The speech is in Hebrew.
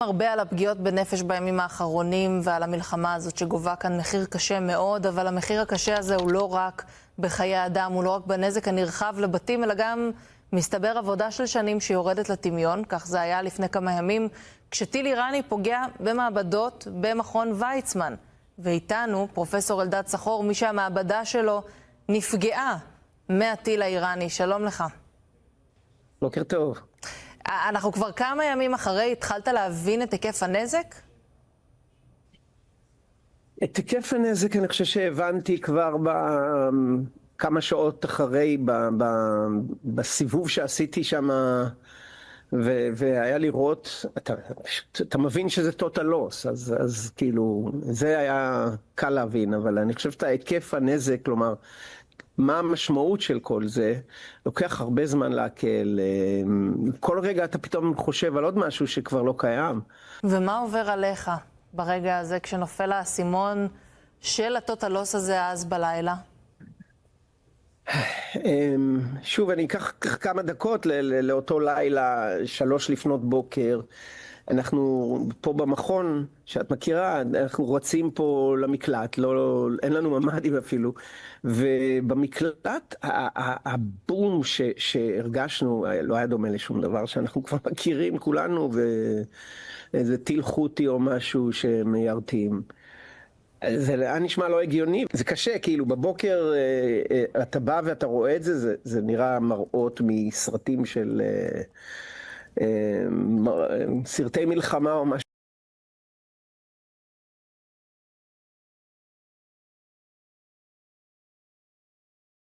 הרבה על הפגיעות בנפש בימים האחרונים ועל המלחמה הזאת שגובה כאן מחיר קשה מאוד, אבל המחיר הקשה הזה הוא לא רק בחיי אדם, הוא לא רק בנזק הנרחב לבתים, אלא גם מסתבר עבודה של שנים שיורדת לטמיון. כך זה היה לפני כמה ימים, כשטיל איראני פוגע במעבדות במכון ויצמן. ואיתנו פרופסור אלדד סחור, מי שהמעבדה שלו נפגעה מהטיל האיראני. שלום לך. בוקר טוב. אנחנו כבר כמה ימים אחרי, התחלת להבין את היקף הנזק? את היקף הנזק אני חושב שהבנתי כבר כמה שעות אחרי, בסיבוב שעשיתי שם, והיה לראות, אתה מבין שזה total loss, אז כאילו, זה היה קל להבין, אבל אני חושב את היקף הנזק, כלומר, מה המשמעות של כל זה, לוקח הרבה זמן להקל. כל רגע אתה פתאום חושב על עוד משהו שכבר לא קיים. ומה עובר עליך ברגע הזה כשנופל האסימון של הטוטל לוס הזה אז בלילה? שוב, אני אקח כמה דקות לאותו לילה, 3 לפנות בוקר. אנחנו פה במכון, שאת מכירה, אנחנו רצים פה למקלט, אין לנו ממ"דים אפילו, ובמקלט הבום שהרגשנו לא היה דומה לשום דבר שאנחנו כבר מכירים כולנו, ואיזה טיל חוטי או משהו שמיירטים. זה היה נשמע לא הגיוני, זה קשה, כאילו בבוקר אתה בא ואתה רואה את זה, זה נראה מראות מסרטים של סרטי מלחמה או משהו.